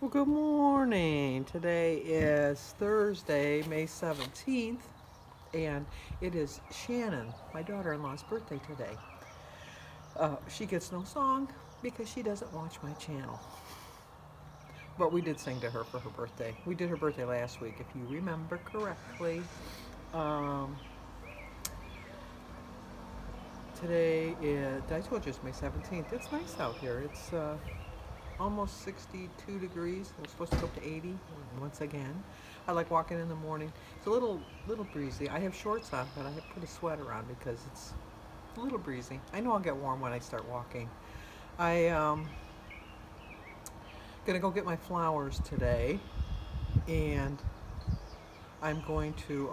Well, good morning. Today is Thursday, May 17th, and it is Shannon, my daughter-in-law's birthday today. She gets no song because she doesn't watch my channel. But we did sing to her for her birthday. We did her birthday last week, if you remember correctly. Um, Today is, I told you it's May 17th. It's nice out here. It's almost 62 degrees. We're supposed to go up to 80 once again. I like walking in the morning. It's a little breezy. I have shorts on, but I have put a sweater on because it's a little breezy. I know I'll get warm when I start walking. I gonna go get my flowers today, and I'm going to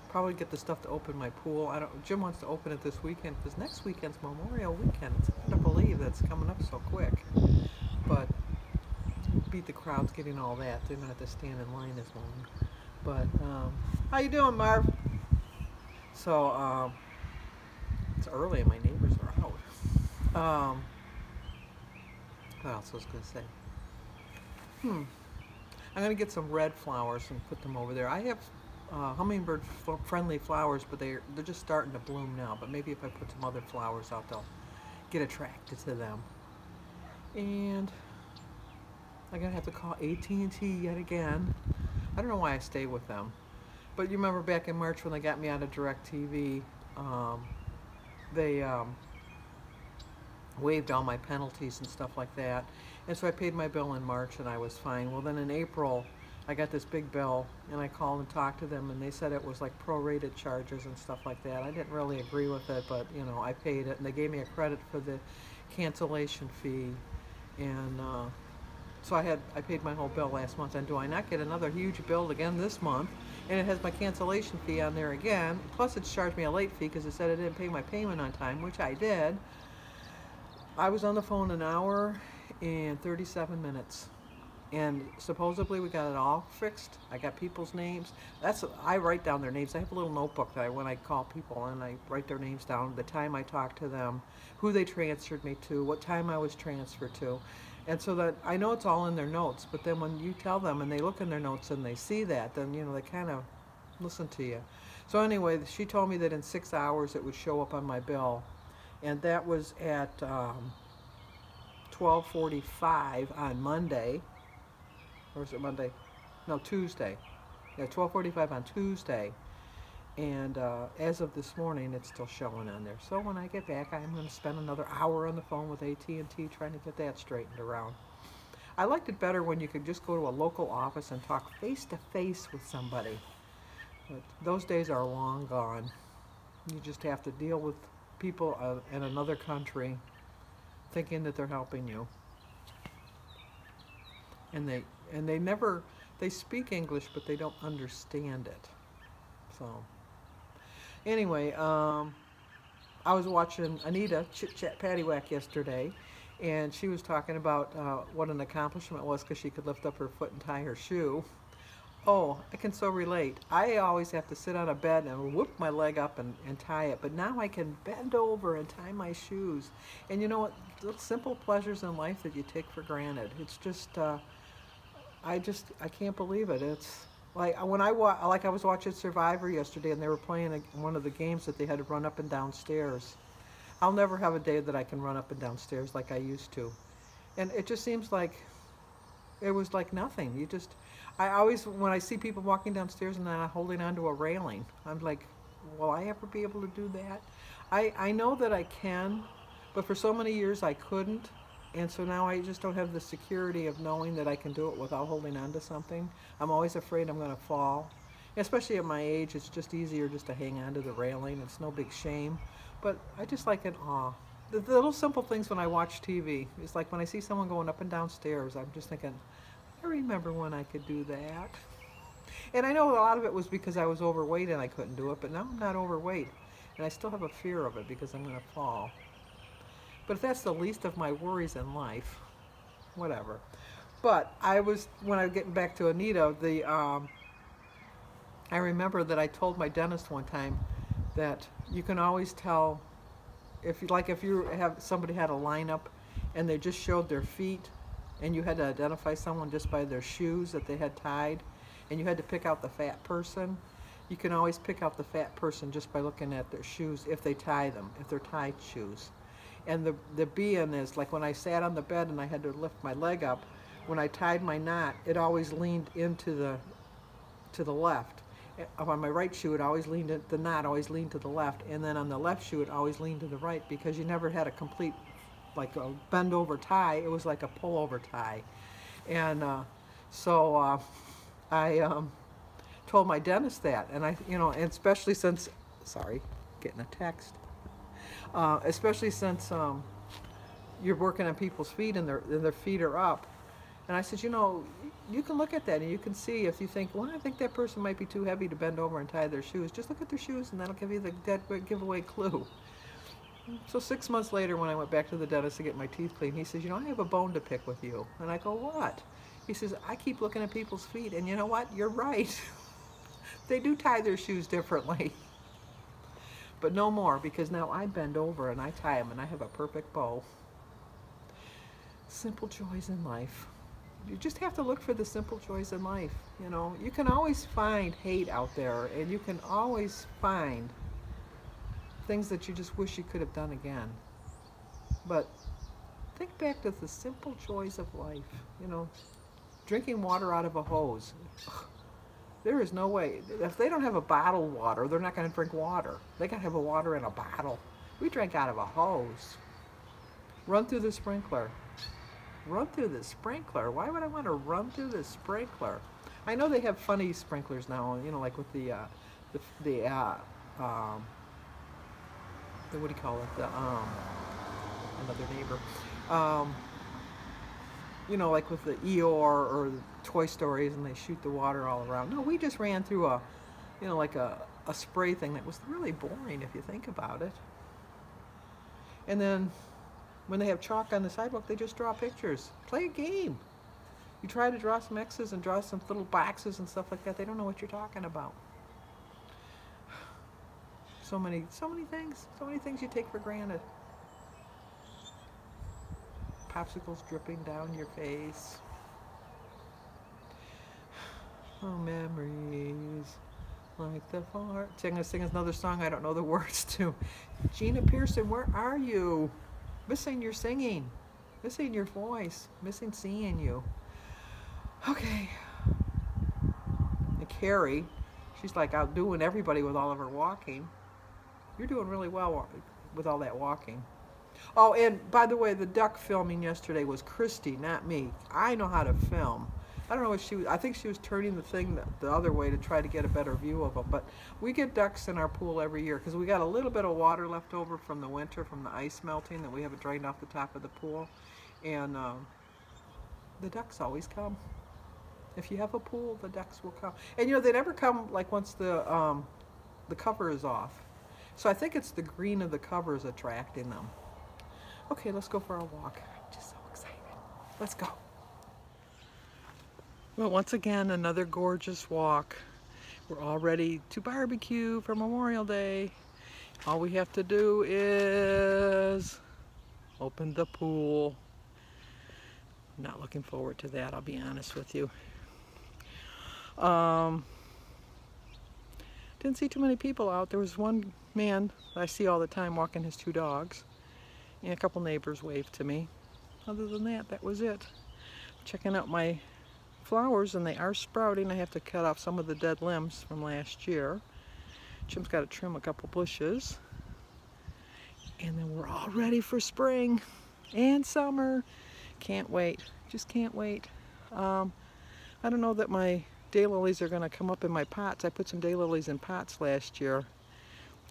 probably get the stuff to open my pool. I don't. Jim wants to open it this weekend because next weekend's Memorial Weekend. It's hard to believe that's coming up so quick, but beat the crowds getting all that. They don't have to stand in line as long. But how you doing, Marv? So it's early and my neighbors are out. What else was I gonna say? I'm gonna get some red flowers and put them over there. I have hummingbird friendly flowers, but they're just starting to bloom now. But maybe if I put some other flowers out, they'll get attracted to them. And I'm gonna have to call AT&T yet again. I don't know why I stay with them, but you remember back in March when they got me out of DirecTV, they waived all my penalties and stuff like that, and so I paid my bill in March and I was fine. Well, then in April I got this big bill, and I called and talked to them, and they said it was like prorated charges and stuff like that. I didn't really agree with it, but you know, I paid it, and they gave me a credit for the cancellation fee, and so I paid my whole bill last month. And do I not get another huge bill again this month? And it has my cancellation fee on there again. Plus, it's charged me a late fee because it said I didn't pay my payment on time, which I did. I was on the phone an hour and 37 minutes. And supposedly we got it all fixed. I got people's names. I write down their names. I have a little notebook that when I call people, and I write their names down, the time I talked to them, who they transferred me to, what time I was transferred to. And so that I know it's all in their notes, but then when you tell them and they look in their notes and they see that, then you know they kind of listen to you. So anyway, she told me that in 6 hours it would show up on my bill, and that was at 12:45 on Monday. Or was it Monday? No, Tuesday. Yeah, 12:45 on Tuesday. And as of this morning, it's still showing on there. So when I get back, I'm going to spend another hour on the phone with AT&T trying to get that straightened around. I liked it better when you could just go to a local office and talk face to face with somebody. But those days are long gone. You just have to deal with people in another country thinking that they're helping you. And they speak English, but they don't understand it. So anyway, I was watching Anita Chit Chat Paddywhack yesterday, and she was talking about what an accomplishment it was because she could lift up her foot and tie her shoe. Oh, I can so relate. I always have to sit on a bed and whoop my leg up and tie it, but now I can bend over and tie my shoes. And you know what? Little simple pleasures in life that you take for granted. It's just, I can't believe it. It's like when I was watching Survivor yesterday, and they were playing one of the games that they had to run up and down stairs. I'll never have a day that I can run up and down stairs like I used to, and it just seems like it was like nothing. I always, when I see people walking downstairs and they're holding onto a railing, I'm like, will I ever be able to do that? I know that I can, but for so many years I couldn't. And so now I just don't have the security of knowing that I can do it without holding on to something. I'm always afraid I'm going to fall. Especially at my age, it's just easier just to hang on to the railing. It's no big shame. But I just like it awe. The little simple things when I watch TV. It's like when I see someone going up and down stairs, I'm just thinking, I remember when I could do that. And I know a lot of it was because I was overweight and I couldn't do it, but now I'm not overweight. And I still have a fear of it because I'm going to fall. But if that's the least of my worries in life, whatever. But when I was getting back to Anita, I remember that I told my dentist one time that you can always tell if you have somebody had a lineup and they just showed their feet, and you had to identify someone just by their shoes that they had tied, and you had to pick out the fat person. You can always pick out the fat person just by looking at their shoes if they tie them, if they're tied shoes. And the being is, like when I sat on the bed and I had to lift my leg up, when I tied my knot, it always leaned into the left. On my right shoe, it always leaned, the knot always leaned to the left, and then on the left shoe, it always leaned to the right, because you never had a complete, like a bend over tie. It was like a pull over tie. And so I told my dentist that, and and especially since, sorry, getting a text. Especially since you're working on people's feet and their feet are up. And I said, you can look at that and you can see if you think, well, I think that person might be too heavy to bend over and tie their shoes. Just look at their shoes and that'll give you the dead giveaway clue. So 6 months later, when I went back to the dentist to get my teeth cleaned, he says, I have a bone to pick with you. And I go, what? He says, I keep looking at people's feet, and you know what? You're right. They do tie their shoes differently. But no more, because now I bend over and I tie them and I have a perfect bow. Simple joys in life. You just have to look for the simple joys in life. You can always find hate out there, and you can always find things that you just wish you could have done again. But think back to the simple joys of life. Drinking water out of a hose. There is no way. If they don't have a bottled water, they're not going to drink water. They got to have a water in a bottle. We drank out of a hose. Run through the sprinkler. Run through the sprinkler. Why would I want to run through the sprinkler? I know they have funny sprinklers now, like with the what do you call it? Another neighbor. Like with the Eeyore or the Toy Stories, and they shoot the water all around. No, we just ran through like a spray thing that was really boring if you think about it. And then when they have chalk on the sidewalk, they just draw pictures. Play a game. You try to draw some X's and draw some little boxes and stuff like that. They don't know what you're talking about. So many things you take for granted. Popsicles dripping down your face. Oh, memories like the far. I'm going to sing another song I don't know the words to. Gina Pearson, where are you? Missing your singing. Missing your voice. Missing seeing you. Okay. And Carrie, she's like outdoing everybody with all of her walking. You're doing really well with all that walking. Oh, and by the way, the duck filming yesterday was Christy, not me. I know how to film. I don't know what she was. I think she was turning the thing the other way to try to get a better view of them. But we get ducks in our pool every year because we got a little bit of water left over from the winter, from the ice melting that we haven't drained off the top of the pool. And the ducks always come. If you have a pool, the ducks will come. And they never come like once the cover is off. So I think it's the green of the cover is attracting them. Okay, let's go for a walk. I'm just so excited. Let's go. Well, once again, another gorgeous walk. We're all ready to barbecue for Memorial Day. All we have to do is open the pool. I'm not looking forward to that, I'll be honest with you. Didn't see too many people out. There was one man that I see all the time walking his 2 dogs. And a couple neighbors waved to me. Other than that, that was it. Checking out my flowers, and they are sprouting. I have to cut off some of the dead limbs from last year. Jim's got to trim a couple bushes. And then we're all ready for spring and summer. Can't wait. Just can't wait. I don't know that my daylilies are going to come up in my pots. I put some daylilies in pots last year.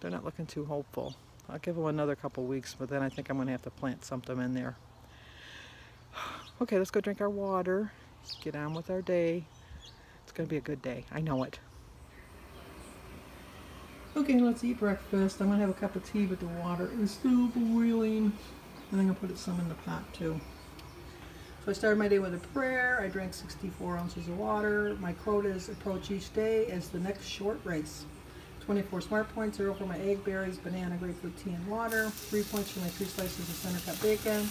They're not looking too hopeful. I'll give them another couple weeks, but then I think I'm going to have to plant something in there. Okay, let's go drink our water. Get on with our day. It's going to be a good day. I know it. Okay, let's eat breakfast. I'm going to have a cup of tea, but the water is still boiling. And I'm going to put some in the pot too. So I started my day with a prayer. I drank 64 ounces of water. My quote is, approach each day as the next short race. 24 smart points, 0 for my egg, berries, banana, grapefruit, tea, and water. 3 points for my 3 slices of center cut bacon.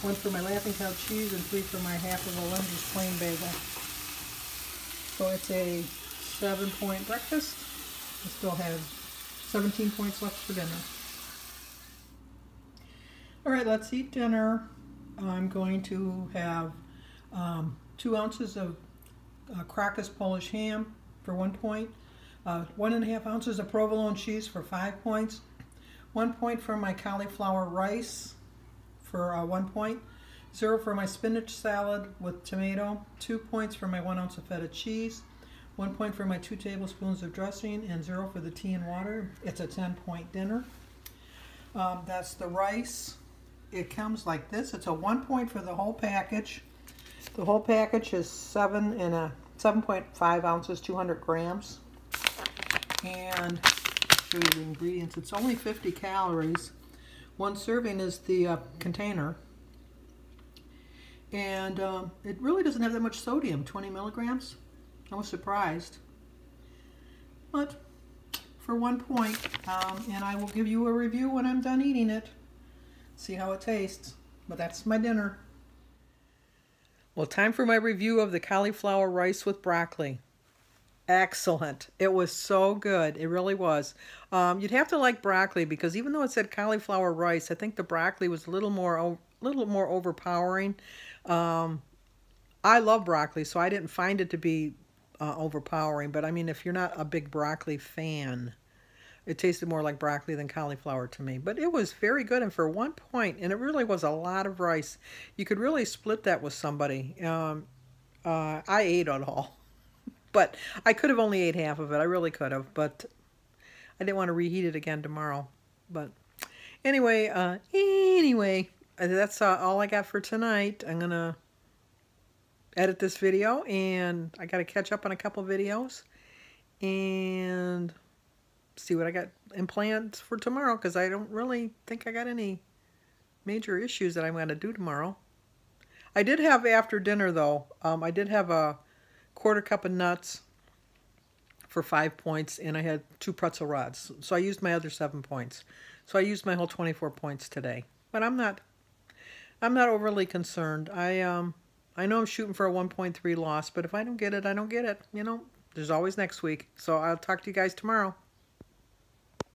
1 for my Laughing Cow cheese, and 3 for my half of a Lindsay's plain bagel. So it's a 7-point breakfast. I still have 17 points left for dinner. All right, let's eat dinner. I'm going to have 2 ounces of Crocus Polish ham for 1 point, 1.5 ounces of provolone cheese for 5 points, 1 point for my cauliflower rice for 1 point, 0 for my spinach salad with tomato, 2 points for my 1 ounce of feta cheese, 1 point for my 2 tablespoons of dressing, and 0 for the tea and water. It's a 10-point dinner. That's the rice. It comes like this. It's a 1 point for the whole package. The whole package is 7.5 ounces, 200 grams. And show you the ingredients. It's only 50 calories. 1 serving is the container. And it really doesn't have that much sodium, 20 milligrams. I was surprised. But for 1 point, and I will give you a review when I'm done eating it. See how it tastes. But that's my dinner. Well, time for my review of the cauliflower rice with broccoli. Excellent. It was so good. It really was. You'd have to like broccoli because even though it said cauliflower rice, I think the broccoli was a little more overpowering. I love broccoli, so I didn't find it to be overpowering. But I mean, if you're not a big broccoli fan, it tasted more like broccoli than cauliflower to me. But it was very good, and for 1 point, and it really was a lot of rice. You could really split that with somebody. I ate it all. But I could have only ate half of it. I really could have. But I didn't want to reheat it again tomorrow. But anyway, that's all I got for tonight. I'm going to edit this video, and I got to catch up on a couple videos. And see what I got in plans for tomorrow, because I don't really think I got any major issues that I'm going to do tomorrow. I did have after dinner, though, I did have a 1/4 cup of nuts for 5 points, and I had 2 pretzel rods. So I used my other 7 points. So I used my whole 24 points today. But I'm not overly concerned. I know I'm shooting for a 1.3 loss, but if I don't get it, I don't get it. You know, there's always next week. So I'll talk to you guys tomorrow.